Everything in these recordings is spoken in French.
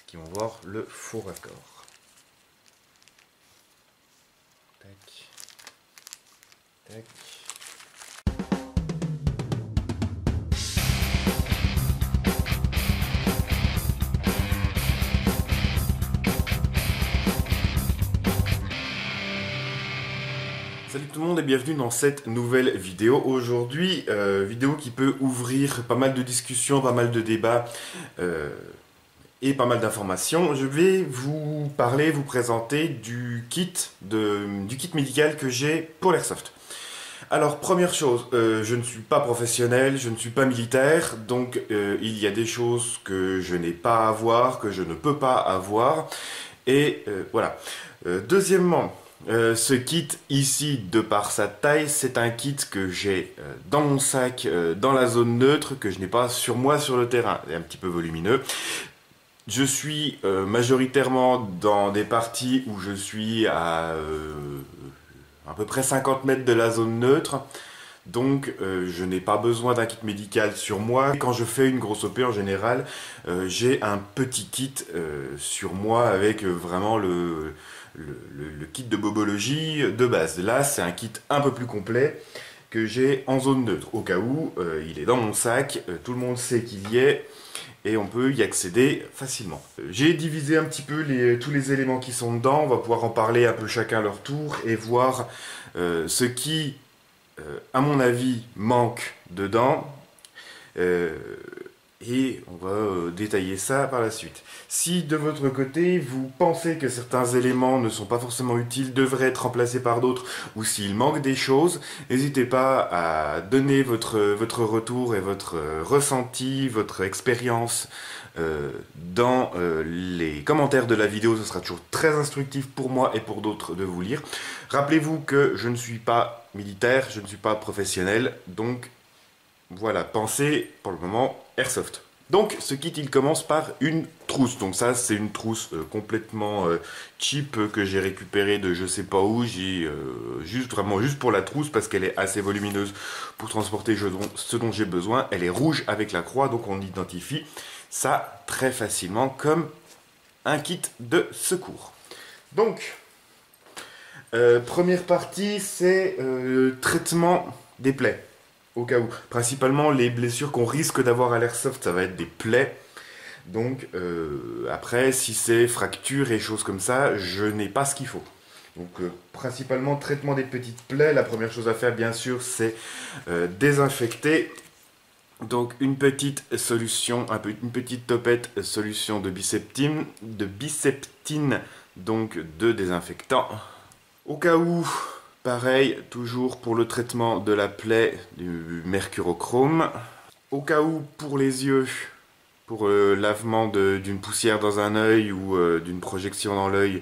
qui vont voir le faux raccord. Tac. Tac. Salut tout le monde et bienvenue dans cette nouvelle vidéo. Aujourd'hui, vidéo qui peut ouvrir pas mal de discussions, pas mal de débats et pas mal d'informations. Je vais vous présenter du kit médical que j'ai pour l'airsoft. Alors première chose, je ne suis pas professionnel, je ne suis pas militaire, donc il y a des choses que je n'ai pas à avoir, que je ne peux pas avoir, et voilà. Deuxièmement, ce kit ici, de par sa taille, c'est un kit que j'ai dans mon sac, dans la zone neutre, que je n'ai pas sur moi sur le terrain. Il est un petit peu volumineux. Je suis majoritairement dans des parties où je suis à peu près 50 mètres de la zone neutre. Donc je n'ai pas besoin d'un kit médical sur moi. Quand je fais une grosse OP en général, j'ai un petit kit sur moi avec vraiment le kit de bobologie de base. Là, c'est un kit un peu plus complet que j'ai en zone neutre. Au cas où, il est dans mon sac, tout le monde sait qu'il y est et on peut y accéder facilement. J'ai divisé un petit peu tous les éléments qui sont dedans. On va pouvoir en parler un peu chacun à leur tour et voir ce qui, à mon avis, manque dedans. Et on va détailler ça par la suite. Si de votre côté, vous pensez que certains éléments ne sont pas forcément utiles, devraient être remplacés par d'autres, ou s'il manque des choses, n'hésitez pas à donner votre retour et votre ressenti, votre expérience dans les commentaires de la vidéo. Ce sera toujours très instructif pour moi et pour d'autres de vous lire. Rappelez-vous que je ne suis pas militaire, je ne suis pas professionnel, donc voilà, pensez pour le moment airsoft. Donc ce kit il commence par une trousse. Donc ça c'est une trousse complètement cheap que j'ai récupérée de je sais pas où. J'ai vraiment juste pour la trousse parce qu'elle est assez volumineuse pour transporter ce dont j'ai besoin. Elle est rouge avec la croix, donc on identifie ça très facilement comme un kit de secours. Donc première partie, c'est traitement des plaies. Au cas où. Principalement, les blessures qu'on risque d'avoir à l'airsoft, ça va être des plaies. Donc, après, si c'est fractures et choses comme ça, je n'ai pas ce qu'il faut. Donc, principalement, traitement des petites plaies. La première chose à faire, bien sûr, c'est désinfecter. Donc, une petite solution, une petite topette solution de biceptine, donc de désinfectant. Au cas où... Pareil, toujours pour le traitement de la plaie, du mercurochrome. Au cas où, pour les yeux, pour le lavement d'une poussière dans un œil ou d'une projection dans l'œil,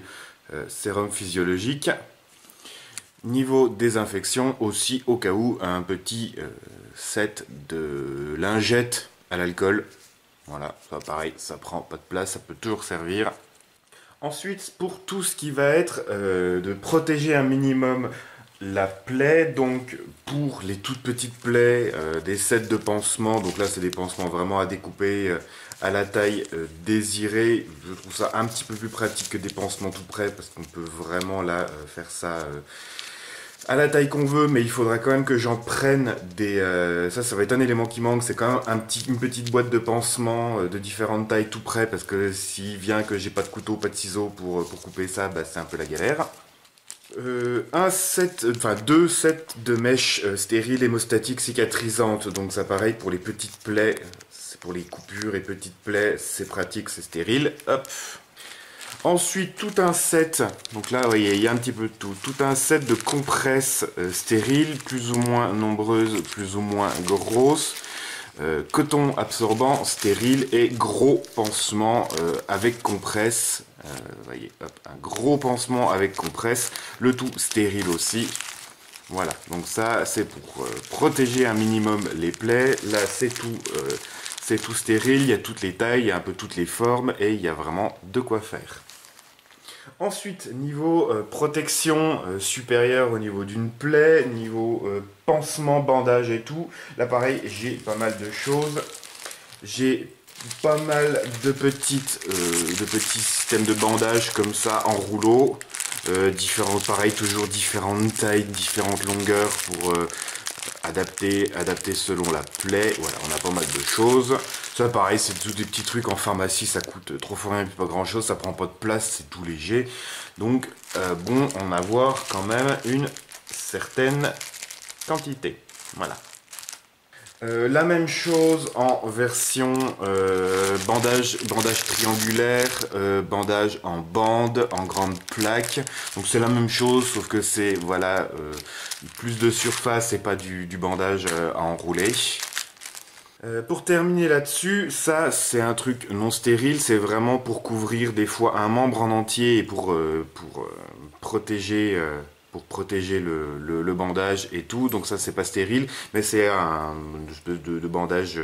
sérum physiologique. Niveau désinfection, aussi au cas où, un petit set de lingettes à l'alcool. Voilà, ça pareil, ça prend pas de place, ça peut toujours servir. Ensuite, pour tout ce qui va être de protéger un minimum la plaie, donc pour les toutes petites plaies, des sets de pansements, donc là c'est des pansements vraiment à découper à la taille désirée. Je trouve ça un petit peu plus pratique que des pansements tout près parce qu'on peut vraiment là faire ça à la taille qu'on veut, mais il faudra quand même que j'en prenne des... ça va être un élément qui manque, c'est quand même une petite boîte de pansements de différentes tailles tout près, parce que s'il vient que j'ai pas de couteau, pas de ciseaux pour couper ça, bah, c'est un peu la galère. Deux sets de mèches stériles hémostatiques cicatrisantes, donc ça pareil pour les petites plaies, c'est pour les coupures et petites plaies, c'est pratique, c'est stérile. Hop. Ensuite, tout un set, donc là, vous voyez, il y a un petit peu de tout un set de compresses stériles, plus ou moins nombreuses, plus ou moins grosses, coton absorbant, stérile et gros pansement avec compresse. Vous voyez, hop, un gros pansement avec compresse, le tout stérile aussi. Voilà, donc ça, c'est pour protéger un minimum les plaies. Là, c'est tout stérile, il y a toutes les tailles, il y a un peu toutes les formes et il y a vraiment de quoi faire. Ensuite, niveau protection supérieure au niveau d'une plaie, niveau pansement, bandage et tout, là pareil, j'ai pas mal de choses. J'ai pas mal de petits systèmes de bandage comme ça en rouleau. Différentes, pareil, toujours différentes tailles, différentes longueurs pour adapter selon la plaie. Voilà, on a pas mal de choses. Ça, pareil, c'est tous des petits trucs en pharmacie, ça coûte trop fois rien, puis pas grand chose, ça prend pas de place, c'est tout léger. Donc, bon, en avoir quand même une certaine quantité. Voilà. La même chose en version bandage triangulaire, bandage en bande, en grande plaque. Donc c'est la même chose, sauf que c'est voilà plus de surface et pas du bandage à enrouler. Pour terminer là-dessus, ça c'est un truc non stérile, c'est vraiment pour couvrir des fois un membre en entier et pour protéger le bandage et tout. Donc ça c'est pas stérile, mais c'est une espèce de bandage,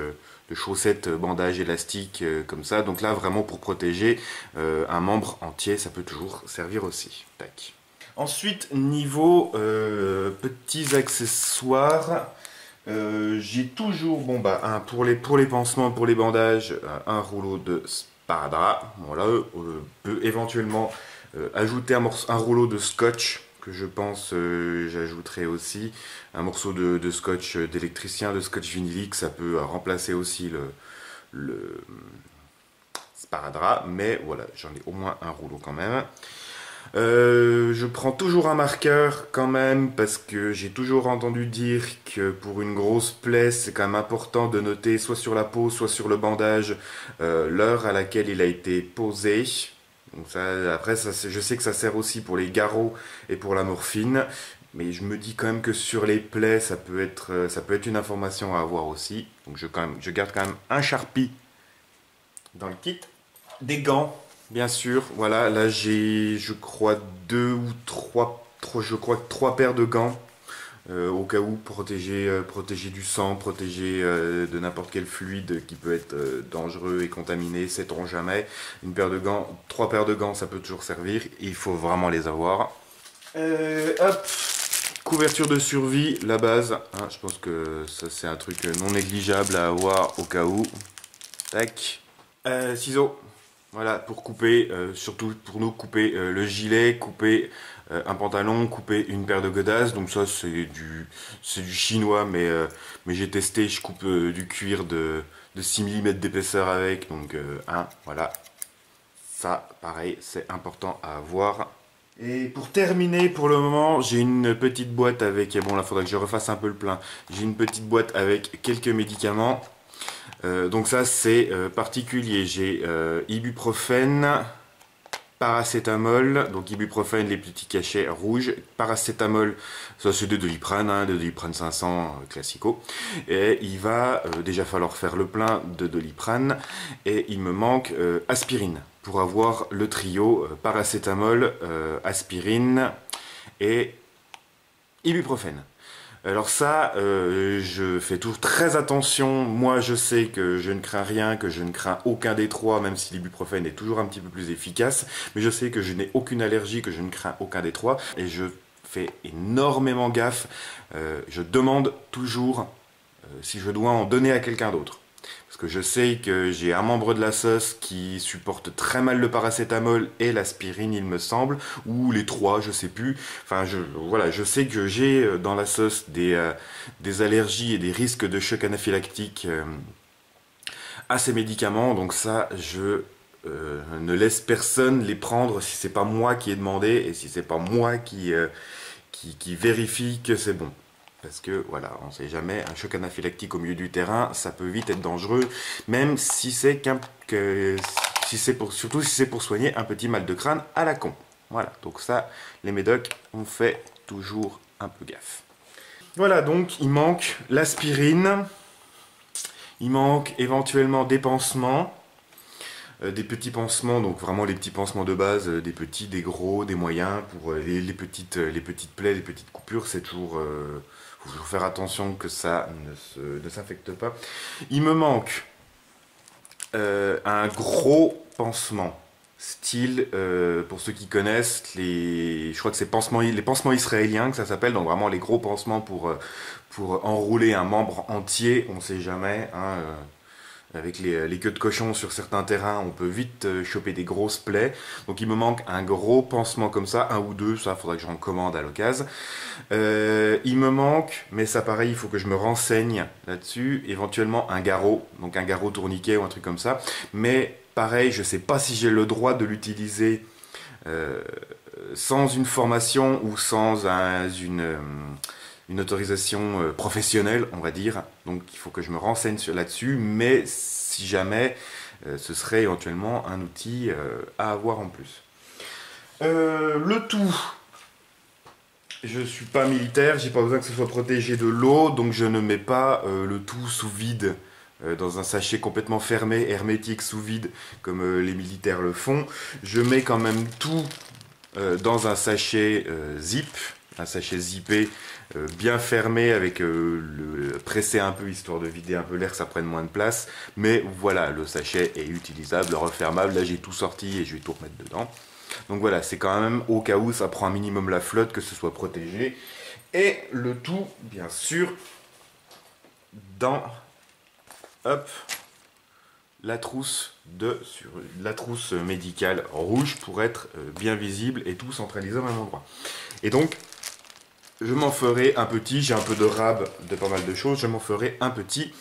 de chaussettes bandage élastique comme ça. Donc là vraiment pour protéger un membre entier, ça peut toujours servir aussi. Tac. Ensuite niveau petits accessoires. J'ai toujours, bon bah, pour les pansements, pour les bandages, un rouleau de sparadrap. Voilà, peut éventuellement ajouter un rouleau de scotch que je pense j'ajouterai aussi. Un morceau de scotch d'électricien, de scotch vinylique, ça peut remplacer aussi le sparadrap. Mais voilà, j'en ai au moins un rouleau quand même. Je prends toujours un marqueur quand même parce que j'ai toujours entendu dire que pour une grosse plaie c'est quand même important de noter soit sur la peau soit sur le bandage l'heure à laquelle il a été posé. Donc ça, après je sais que ça sert aussi pour les garrots et pour la morphine, mais je me dis quand même que sur les plaies ça peut être une information à avoir aussi. Donc je garde quand même un Sharpie dans le kit, des gants. Bien sûr, voilà, là j'ai, je crois, trois paires de gants, au cas où, protéger du sang, protéger de n'importe quel fluide qui peut être dangereux et contaminé, sait-on jamais. Une paire de gants, 3 paires de gants, ça peut toujours servir, il faut vraiment les avoir. Hop, couverture de survie, la base, hein, je pense que ça c'est un truc non négligeable à avoir au cas où. Tac, ciseaux. Voilà, pour couper, surtout pour nous, couper le gilet, couper un pantalon, couper une paire de godasses. Donc ça, c'est du chinois, mais j'ai testé, je coupe du cuir de 6 mm d'épaisseur avec. Donc, voilà. Ça, pareil, c'est important à avoir. Et pour terminer, pour le moment, j'ai une petite boîte avec... Bon, là, il faudra que je refasse un peu le plein. J'ai une petite boîte avec quelques médicaments. Donc ça c'est particulier, j'ai ibuprofène, paracétamol, donc ibuprofène les petits cachets rouges, paracétamol, ça c'est de Doliprane, hein, de Doliprane 500 classico, et il va déjà falloir faire le plein de Doliprane, et il me manque aspirine, pour avoir le trio paracétamol, aspirine et ibuprofène. Alors ça, je fais toujours très attention. Moi, je sais que je ne crains rien, que je ne crains aucun des trois, même si l'ibuprofène est toujours un petit peu plus efficace. Mais je sais que je n'ai aucune allergie, que je ne crains aucun des trois. Et je fais énormément gaffe. Je demande toujours si je dois en donner à quelqu'un d'autre. Parce que je sais que j'ai un membre de la sauce qui supporte très mal le paracétamol et l'aspirine, il me semble, ou les trois, je sais plus. Enfin, voilà, je sais que j'ai dans la sauce des allergies et des risques de choc anaphylactique à ces médicaments. Donc ça, je ne laisse personne les prendre si c'est pas moi qui ai demandé et si c'est pas moi qui vérifie que c'est bon. Parce que voilà, on ne sait jamais, un choc anaphylactique au milieu du terrain, ça peut vite être dangereux, même si c'est surtout si c'est pour soigner un petit mal de crâne à la con. Voilà, donc ça, les médocs, on fait toujours un peu gaffe. Voilà, donc il manque l'aspirine, il manque éventuellement des pansements, des petits pansements, donc vraiment les petits pansements de base, des petits, des gros, des moyens, pour les petites plaies, les petites coupures, c'est toujours... faut toujours faire attention que ça ne s'infecte pas. Il me manque un gros pansement, style, pour ceux qui connaissent, je crois que c'est les pansements israéliens que ça s'appelle, donc vraiment les gros pansements pour enrouler un membre entier, on ne sait jamais, hein, avec les queues de cochon sur certains terrains, on peut vite choper des grosses plaies. Donc il me manque un gros pansement comme ça, un ou deux, ça faudrait que j'en commande à l'occasion. Il me manque, mais ça pareil, il faut que je me renseigne là-dessus, éventuellement un garrot, donc un garrot tourniquet ou un truc comme ça. Mais pareil, je sais pas si j'ai le droit de l'utiliser sans une formation ou sans une autorisation professionnelle, on va dire. Donc il faut que je me renseigne là-dessus, mais si jamais, ce serait éventuellement un outil à avoir en plus. Le tout, je ne suis pas militaire, j'ai pas besoin que ce soit protégé de l'eau, donc je ne mets pas le tout sous vide dans un sachet complètement fermé, hermétique, sous vide, comme les militaires le font. Je mets quand même tout dans un sachet zip, un sachet zippé, bien fermé, avec le pressé un peu, histoire de vider un peu l'air, que ça prenne moins de place. Mais voilà, le sachet est utilisable, refermable. Là, j'ai tout sorti et je vais tout remettre dedans. Donc voilà, c'est quand même au cas où ça prend un minimum la flotte, que ce soit protégé. Et le tout, bien sûr, dans hop, la trousse la trousse médicale rouge pour être bien visible et tout centralisé au même endroit. Et donc, je m'en ferai un petit, j'ai un peu de rab de pas mal de choses, je m'en ferai un petit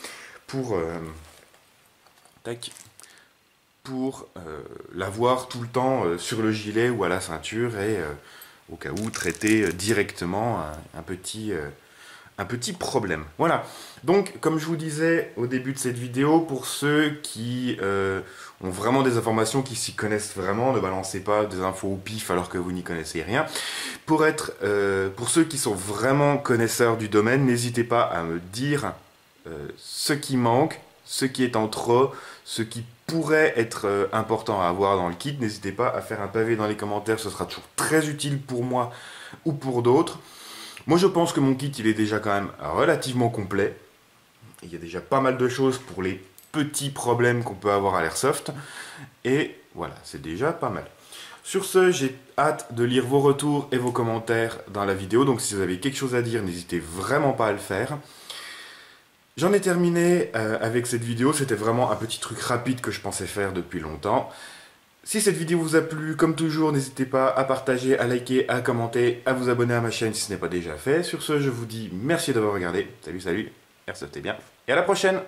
pour l'avoir tout le temps sur le gilet ou à la ceinture et au cas où traiter directement un petit problème. Voilà, donc comme je vous disais au début de cette vidéo, pour ceux qui ont vraiment des informations, qui s'y connaissent vraiment, ne balancez pas des infos au pif alors que vous n'y connaissez rien. Pour ceux qui sont vraiment connaisseurs du domaine, n'hésitez pas à me dire ce qui manque, ce qui est en trop, ce qui pourrait être important à avoir dans le kit. N'hésitez pas à faire un pavé dans les commentaires, ce sera toujours très utile pour moi ou pour d'autres. Moi je pense que mon kit il est déjà quand même relativement complet. Il y a déjà pas mal de choses pour les petits problèmes qu'on peut avoir à l'airsoft. Et voilà, c'est déjà pas mal. Sur ce, j'ai hâte de lire vos retours et vos commentaires dans la vidéo. Donc si vous avez quelque chose à dire, n'hésitez vraiment pas à le faire. J'en ai terminé avec cette vidéo. C'était vraiment un petit truc rapide que je pensais faire depuis longtemps. Si cette vidéo vous a plu, comme toujours, n'hésitez pas à partager, à liker, à commenter, à vous abonner à ma chaîne si ce n'est pas déjà fait. Sur ce, je vous dis merci d'avoir regardé. Salut, salut, airsoftez bien, et à la prochaine!